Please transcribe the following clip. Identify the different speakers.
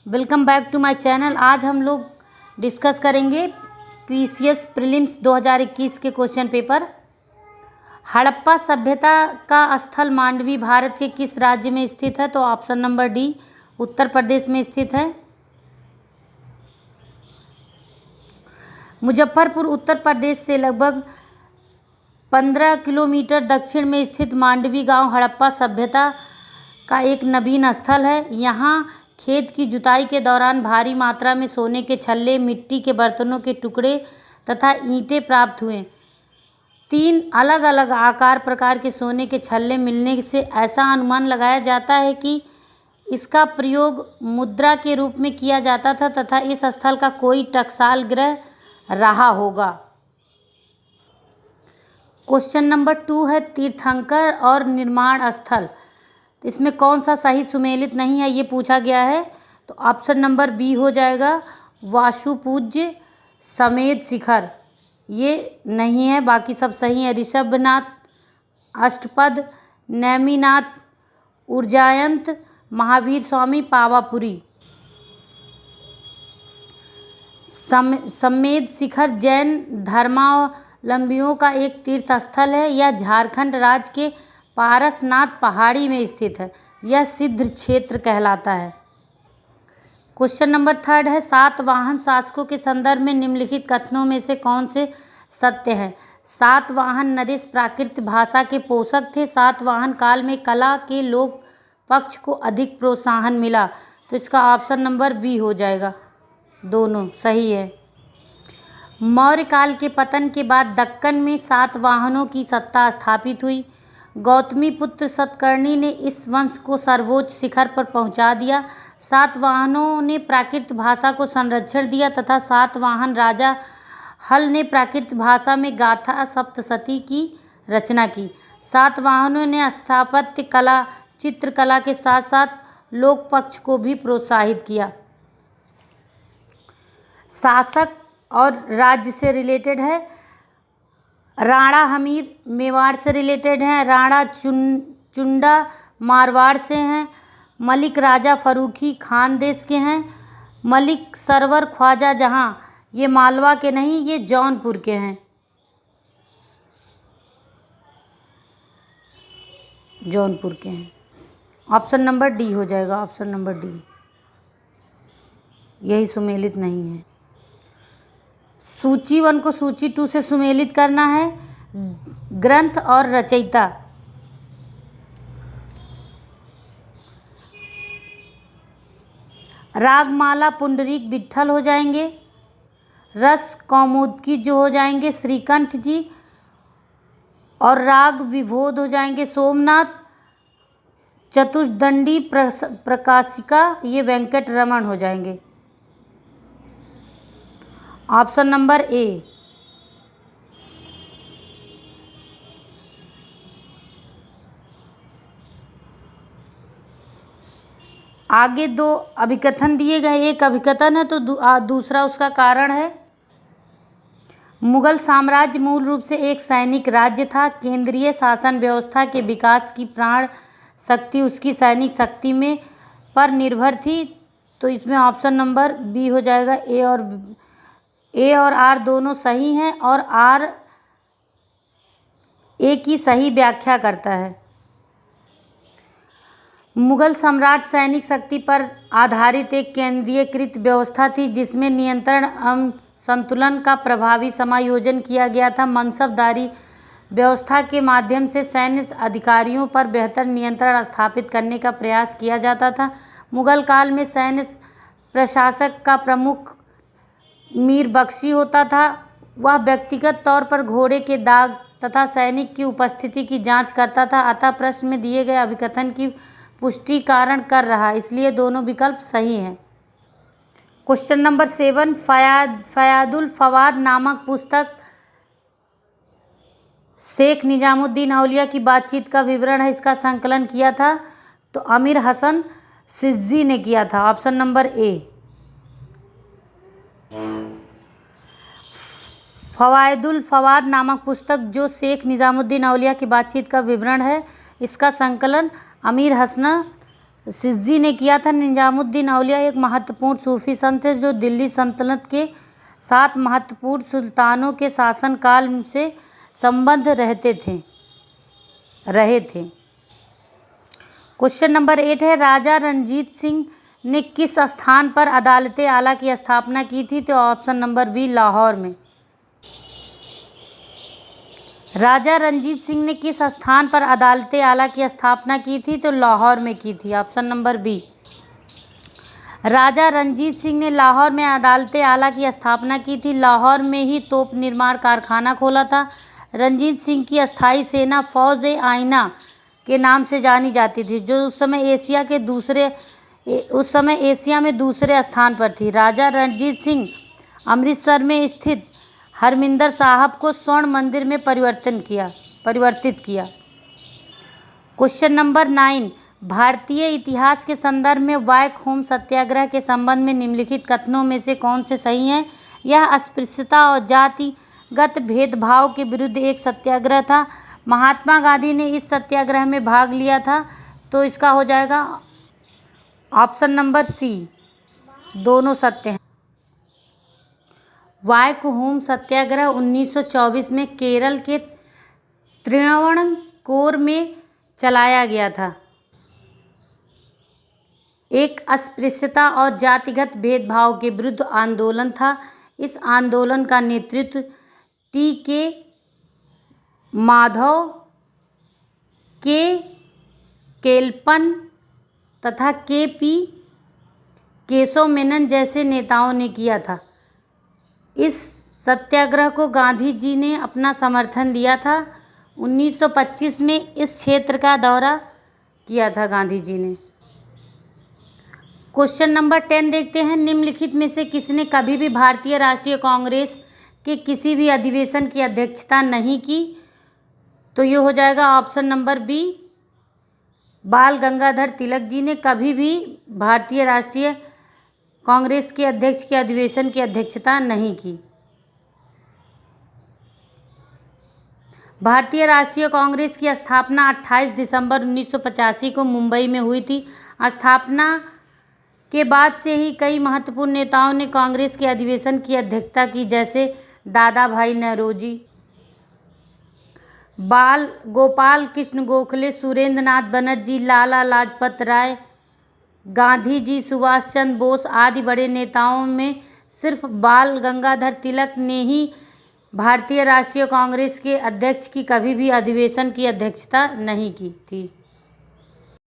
Speaker 1: Welcome back to my channel. आज हम लोग डिस्कस करेंगे पीसीएस प्रीलिम्स 2021 के क्वेश्चन पेपर। हड़प्पा सभ्यता का स्थल मांडवी भारत के किस राज्य में स्थित है? तो option number D, Uttar Pradesh में स्थित है। मुजफ्फरपुर उत्तर प्रदेश से लगभग 15 किलोमीटर दक्षिण में स्थित मांडवी गांव हड़प्पा सभ्यता का एक नवीन स्थल है। यहाँ खेत की जुताई के दौरान भारी मात्रा में सोने के छल्ले, मिट्टी के बर्तनों के टुकड़े तथा ईंटें प्राप्त हुए। 3 अलग अलग आकार प्रकार के सोने के छल्ले मिलने से ऐसा अनुमान लगाया जाता है कि इसका प्रयोग मुद्रा के रूप में किया जाता था तथा इस स्थल का कोई टकसाल गृह रहा होगा। क्वेश्चन नंबर 2 है तीर्थंकर और निर्माण स्थल। इसमें कौन सा सही सुमेलित नहीं है ये पूछा गया है। तो ऑप्शन नंबर बी हो जाएगा, वाशुपूज्य समेत शिखर। ये नहीं है, बाकी सब सही है। ऋषभनाथ, अष्टपद, नेमिनाथ, ऊर्जायंत, महावीर स्वामी, पावापुरी। समेत शिखर जैन धर्मावलंबियों का एक तीर्थ स्थल है। यह झारखंड राज्य के पारसनाथ पहाड़ी में स्थित है। यह सिद्ध क्षेत्र कहलाता है। क्वेश्चन नंबर 3 है सातवाहन शासकों के संदर्भ में निम्नलिखित कथनों में से कौन से सत्य हैं? सातवाहन नरेश प्राकृत भाषा के पोषक थे। सातवाहन काल में कला के लोक पक्ष को अधिक प्रोत्साहन मिला। तो इसका ऑप्शन नंबर बी हो जाएगा, दोनों सही है। मौर्य काल के पतन के बाद दक्कन में सातवाहनों की सत्ता स्थापित हुई। गौतमी पुत्र सतकर्णी ने इस वंश को सर्वोच्च शिखर पर पहुंचा दिया। सातवाहनों ने प्राकृत भाषा को संरक्षण दिया तथा सातवाहन राजा हल ने प्राकृत भाषा में गाथा सप्तशती की रचना की। सातवाहनों ने स्थापत्य कला, चित्रकला के साथ साथ लोक पक्ष को भी प्रोत्साहित किया। शासक और राज्य से रिलेटेड है। राणा हमीर मेवाड़ से रिलेटेड हैं। राणा चुंडा मारवाड़ से हैं। मलिक राजा फरूखी खानदेश के हैं। मलिक सरवर ख्वाजा जहां, ये मालवा के नहीं, ये जौनपुर के हैं। जौनपुर के हैं। ऑप्शन नंबर डी हो जाएगा, ऑप्शन नंबर डी, यही सुमेलित नहीं है। सूची 1 को सूची 2 से सुमेलित करना है। ग्रंथ और रचयिता। रागमाला पुंडरीक विट्ठल हो जाएंगे। रस कौमुदकी जो हो जाएंगे श्रीकंठ जी, और राग विभोद हो जाएंगे सोमनाथ। चतुष्दंडी प्रकाशिका ये वेंकट रमन हो जाएंगे। ऑप्शन नंबर ए। आगे 2 अभिकथन दिए गए, एक अभिकथन है तो दूसरा उसका कारण है। मुगल साम्राज्य मूल रूप से एक सैनिक राज्य था। केंद्रीय शासन व्यवस्था के विकास की प्राण शक्ति उसकी सैनिक शक्ति में पर निर्भर थी। तो इसमें ऑप्शन नंबर बी हो जाएगा। ए और आर दोनों सही हैं और आर ए की सही व्याख्या करता है। मुगल सम्राट सैनिक शक्ति पर आधारित एक केंद्रीयकृत व्यवस्था थी जिसमें नियंत्रण एवं संतुलन का प्रभावी समायोजन किया गया था। मनसबदारी व्यवस्था के माध्यम से सैन्य अधिकारियों पर बेहतर नियंत्रण स्थापित करने का प्रयास किया जाता था। मुगल काल में सैन्य प्रशासक का प्रमुख मीर बख्शी होता था। वह व्यक्तिगत तौर पर घोड़े के दाग तथा सैनिक की उपस्थिति की जांच करता था। अतः प्रश्न में दिए गए अभिकथन की पुष्टि कारण कर रहा, इसलिए दोनों विकल्प सही हैं। क्वेश्चन नंबर 7 फयादुल फवाद नामक पुस्तक शेख निजामुद्दीन औलिया की बातचीत का विवरण है। इसका संकलन किया था तो अमीर हसन सिज्जी ने किया था। Option number A. Fawaidul Fuad नामक पुस्तक जो शेख निजामुद्दीन औलिया की बातचीत का विवरण है, इसका संकलन अमीर हसन सिज्जी ने किया था। निजामुद्दीन औलिया एक महत्वपूर्ण सूफी संत थे जो दिल्ली सल्तनत के 7 महत्वपूर्ण सुल्तानों के शासनकाल से संबद्ध रहे थे। क्वेश्चन नंबर 8 है, राजा रणजीत सिंह ने किस स्थान पर अदालत आला की स्थापना की थी? तो ऑप्शन नंबर बी, लाहौर में। राजा रणजीत सिंह ने किस स्थान पर अदालत आला की स्थापना की थी? तो लाहौर में की थी। Option number B. Raja Ranjit Singh ने लाहौर में अदालत आला की स्थापना की थी। लाहौर में ही तोप निर्माण कारखाना खोला था। रणजीत सिंह की अस्थायी सेना फौज-ए-आईना के नाम से जानी जाती थी, जो उस समय एशिया में दूसरे स्थान पर थी। राजा रणजीत सिंह अमृतसर में स्थित हरमिंदर साहब को स्वर्ण मंदिर में परिवर्तित किया। क्वेश्चन नंबर 9, भारतीय इतिहास के संदर्भ में वाइकोम सत्याग्रह के संबंध में निम्नलिखित कथनों में से कौन से सही हैं? यह अस्पृश्यता और जातिगत भेदभाव के विरुद्ध एक सत्याग्रह था। महात्मा गांधी ने इस सत्याग्रह में भाग लिया था। तो इसका हो जाएगा ऑप्शन नंबर सी, दोनों सत्य हैं। वाइकोम सत्याग्रह 1924 में केरल के त्रिवेणकोर में चलाया गया था। एक अस्पृश्यता और जातिगत भेदभाव के विरुद्ध आंदोलन था। इस आंदोलन का नेतृत्व टी.के. माधव, के. केलप्पन तथा के.पी. केशव मेनन जैसे नेताओं ने किया था। इस सत्याग्रह को गांधी जी ने अपना समर्थन दिया था। 1925 में इस क्षेत्र का दौरा किया था गांधी जी ने। क्वेश्चन नंबर 10 देखते हैं, निम्नलिखित में से किसने कभी भी भारतीय राष्ट्रीय कांग्रेस के किसी भी अधिवेशन की अध्यक्षता नहीं की? तो ये हो जाएगा ऑप्शन नंबर बी, बाल गंगाधर तिलक जी ने कभी भी भारतीय राष्ट्रीय कांग्रेस के अध्यक्ष के अधिवेशन की अध्यक्षता नहीं की। भारतीय राष्ट्रीय कांग्रेस की स्थापना 28 दिसंबर 1985 को मुंबई में हुई थी। स्थापना के बाद से ही कई महत्वपूर्ण नेताओं ने कांग्रेस के अधिवेशन की अध्यक्षता की, जैसे दादा भाई नौरोजी, गोपाल कृष्ण गोखले, सुरेंद्र नाथ बनर्जी, लाला लाजपत राय, गांधी जी, सुभाष चंद्र बोस आदि बड़े नेताओं में सिर्फ बाल गंगाधर तिलक ने ही भारतीय राष्ट्रीय कांग्रेस के अध्यक्ष की कभी भी अधिवेशन की अध्यक्षता नहीं की थी।